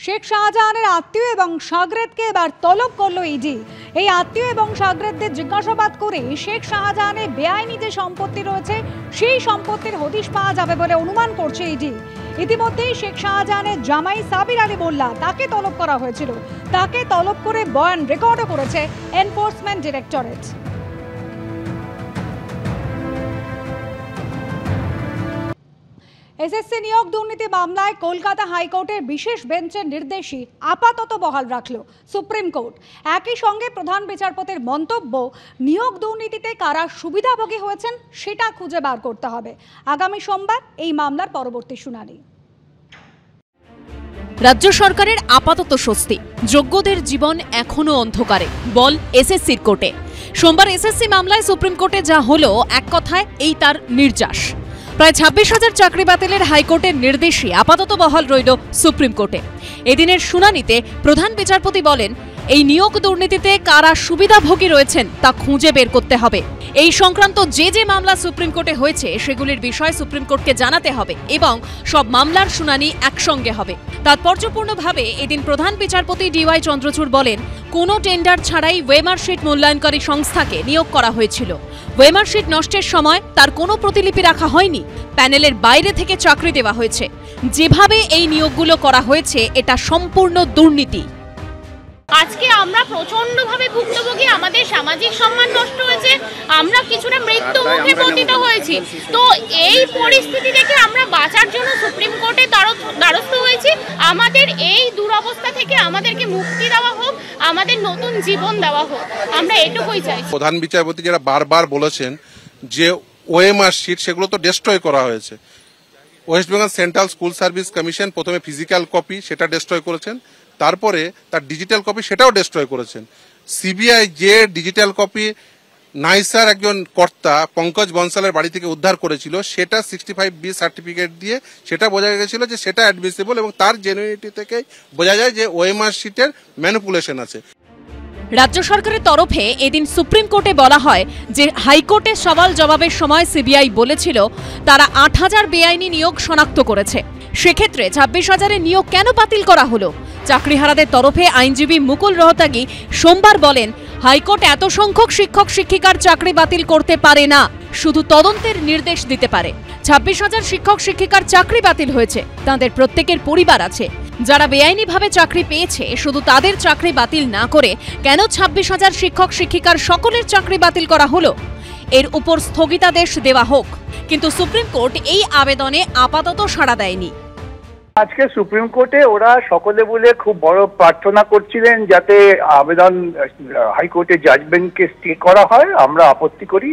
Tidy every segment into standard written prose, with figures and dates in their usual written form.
শেখ শাহজাহানের আত্মীয় এবং সাগরেদকে এবার তলব করল ইডি। এই আত্মীয় এবং সাগরেদদের জিজ্ঞাসাবাদ করে শেখ শাহজাহানের বেআইনি যে সম্পত্তি রয়েছে সেই সম্পত্তির হদিশ পাওয়া যাবে বলে অনুমান করছে ইডি। ইতিমধ্যেই শেখ শাহজাহানের জামাই সাবির আলী মোল্লা তাকে তলব করা হয়েছিল। তাকে তলব করে বয়ান রেকর্ডও করেছে এনফোর্সমেন্ট ডিরেক্টরেট। এসএসসি নিয়োগ দুর্নীতি মামলায় কলকাতা হাইকোর্টের বিশেষ বেঞ্চের নির্দেশই আপাতত বহাল রাখল সুপ্রিম কোর্ট। একই সঙ্গে প্রধান বিচারপতির মন্তব্য, নিয়োগ দুর্নীতিতে কারা সুবিধাভোগী হয়েছেন সেটা খুঁজে বার করতে হবে। আগামী সোমবার এই মামলার পরবর্তী শুনানি। রাজ্য সরকারের আপাতত স্বস্তি, যোগ্যদের জীবন এখনো অন্ধকারে, বল এসএসসির কোর্টে। সোমবার এসএসসি মামলায় সুপ্রিম কোর্টে যা হলো, এক কথায় এই তার নির্যাস। প্রায় 26,000 চাকরি বাতিলের হাইকোর্টের নির্দেশই আপাতত বহাল রইল সুপ্রিম কোর্টে। এদিনের শুনানিতে প্রধান বিচারপতি বলেন, এই নিয়োগ দুর্নীতিতে কারা সুবিধাভোগী রয়েছেন তা খুঁজে বের করতে হবে। এই সংক্রান্ত যে মামলা সুপ্রিম কোর্টে হয়েছে সেগুলির বিষয় সুপ্রিম কোর্টকে জানাতে হবে এবং সব মামলার শুনানি একসঙ্গে হবে। তাৎপর্যপূর্ণভাবে এদিন প্রধান বিচারপতি ডিওয়াই চন্দ্রচূড় বলেন, কোনো টেন্ডার ছাড়াই ওয়েমার্কশিট মূল্যায়নকারী সংস্থাকে নিয়োগ করা হয়েছিল। ওয়েমার্কশিট নষ্টের সময় তার কোনো প্রতিলিপি রাখা হয়নি। প্যানেলের বাইরে থেকে চাকরি দেওয়া হয়েছে। যেভাবে এই নিয়োগগুলো করা হয়েছে এটা সম্পূর্ণ দুর্নীতি। আজকে আমরা প্রচন্ডভাবে ভুক্তভোগী, আমাদের সামাজিক সম্মান নষ্ট হয়েছে, আমরা কিছুটা মৃত্যু মুখে পতিত হয়েছি। তো এই পরিস্থিতি থেকে আমরা বাঁচার জন্য সুপ্রিম কোর্টে দ্বারস্থ হয়েছি। আমাদের এই দুরবস্থা থেকে আমাদেরকে মুক্তি দেওয়া হোক, আমাদের নতুন জীবন দেওয়া হোক, আমরা এটুকুই চাই। প্রধান বিচারপতি যারা বারবার বলেছেন যে ওএমআর-শিট সেগুলো তো ডেস্ট্রয় করা হয়েছে। West Bengal central school service commission প্রথমে ফিজিক্যাল কপি সেটা ডেস্ট্রয় করেছেন, তারপরে তার ডিজিটাল কপি সেটাও ডেস্ট্রয় করেছেন। সিবিআই যে ডিজিটাল কপি নাইসার একজন কর্তা পঙ্কজ বনসালের বাড়ি থেকে উদ্ধার করেছিল সেটা 65B সার্টিফিকেট দিয়ে সেটা বোঝা গেছিল যে সেটা অ্যাডমিসিবল এবং তার জেনুইনিটি থেকে বোঝা যায় যে ওএমআর শিটের ম্যানিপুলেশন আছে। রাজ্য সরকারের তরফে এদিন সুপ্রিম কোর্টে বলা হয় যে হাইকোর্টে সওয়াল জবাবের সময় সিবিআই বলেছিল তারা 8,000 বেআইনি নিয়োগ শনাক্ত করেছে। সেক্ষেত্রে 26,000-এর নিয়োগ কেন বাতিল করা হলো? চাকরিহারাদের তরফে আইনজীবী মুকুল রোহতাগি সোমবার বলেন, হাইকোর্ট এত সংখ্যক শিক্ষক শিক্ষিকার চাকরি বাতিল করতে পারে না, শুধু তদন্তের নির্দেশ দিতে পারে। 26,000 শিক্ষক শিক্ষিকার চাকরি বাতিল হয়েছে, তাদের প্রত্যেকের পরিবার আছে। যারা বেআইনিভাবে চাকরি পেয়েছে শুধু তাদের চাকরি বাতিল না করে কেন 26,000 শিক্ষক শিক্ষিকার সকলের চাকরি বাতিল করা হলো? এর উপর স্থগিতাদেশ দেওয়া হোক। কিন্তু সুপ্রিম কোর্ট এই আবেদনে আপাতত সাড়া দেয়নি। আজকে সুপ্রিম কোর্টে ওরা সকলে বলে খুব বড় প্রার্থনা করছিলেন যাতে আবেদন হাইকোর্টের জাজমেন্টকে স্টে করা হয়। আমরা আপত্তি করি,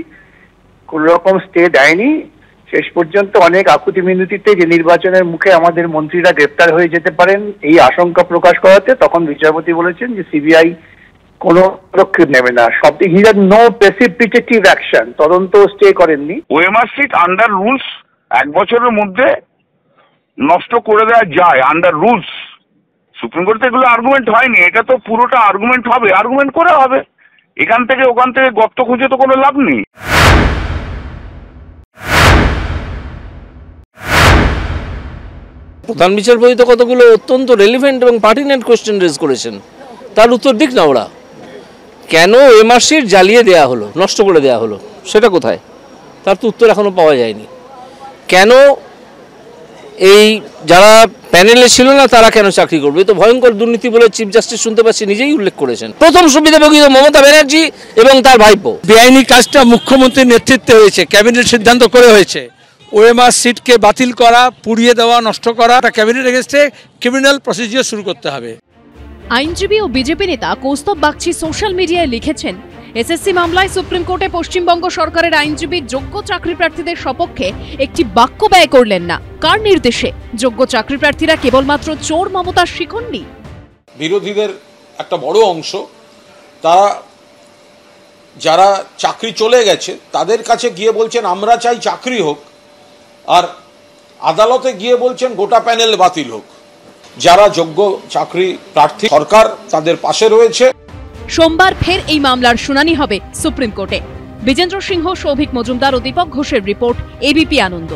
কোন রকম স্টে দেয়নি। শেষ পর্যন্ত অনেক আকুতি মিনতিতে যে নির্বাচনের মুখে আমাদের মন্ত্রীরা গ্রেপ্তার হয়ে যেতে পারেন এই আশঙ্কা প্রকাশ করাতে তখন বিচারপতি বলেছেন যে সিবিআই কোনো পদক্ষেপ নেবে না। হি হ্যাড নো প্রেসিপিটেটিভ অ্যাকশন, তদন্ত স্টে করেননি। ওএমআর-শিট আন্ডার রুলস 1 বছরের মধ্যে নষ্ট করে দেওয়া যায় আন্ডার রুলস। সুপ্রিম কোর্টে এগুলো আর্গুমেন্ট হয়নি, এটা তো পুরোটা আর্গুমেন্ট হবে, আর্গুমেন্ট করে হবে। এখান থেকে ওখান থেকে গর্ত খুঁজে তো কোনো লাভ নেই। প্রধান বিচারপতি তো কতগুলো অত্যন্ত রেলিভেন্ট এবং পার্টিনেন্ট কোয়েশ্চেন রেজ করেছেন, তার উত্তর দিক না ওরা। কেন ওএমআর-শিট জ্বালিয়ে দেওয়া হলো, নষ্ট করে দেওয়া হলো, সেটা কোথায়? তার তো উত্তর এখনো পাওয়া যায়নি। কেন এই যারা প্যানেলে ছিল না তারা কেন চাকরি করবে? তো ভয়ঙ্কর দুর্নীতি বলে চিফ জাস্টিস শুনতে পাচ্ছি নিজেই উল্লেখ করেছেন। প্রথম সুবিধাভোগী মমতা ব্যানার্জি এবং তার ভাইপো। বেআইনি কাজটা মুখ্যমন্ত্রীর নেতৃত্বে হয়েছে, ক্যাবিনেট সিদ্ধান্ত করে হয়েছে। ওএমআর-শিটকে বাতিল করা, পুড়িয়ে দেওয়া, নষ্ট করা, ক্যাবিনেট এগেইনস্টে ক্রিমিনাল প্রসিডিওর শুরু করতে হবে। আইনজীবী ও বিজেপি নেতা কৌস্তব বাগচি সোশ্যাল মিডিয়ায় লিখেছেন, এসএসসি মামলায় সুপ্রিম কোর্টে পশ্চিমবঙ্গ সরকারের আইনজীবী যোগ্য চাকরি প্রার্থীদের সপক্ষে একটি বাক্য ব্যয় করলেন না। কার নির্দেশে? যোগ্য চাকরি প্রার্থীরা কেবলমাত্র চোর মমতার শিখননি। বিরোধীদের একটা বড় অংশ তারা যারা চাকরি চলে গেছে তাদের কাছে গিয়ে বলছেন আমরা চাই চাকরি হোক, আর আদালতে গিয়ে বলছেন গোটা প্যানেল বাতিল হোক। যারা যোগ্য চাকরি প্রার্থী সরকার তাদের পাশে রয়েছে। সোমবার ফের এই মামলার শুনানি হবে সুপ্রিম কোর্টে। বিজেন্দ্র সিংহ, সৌভিক মজুমদার ও দীপক ঘোষের রিপোর্ট, এবিপি আনন্দ।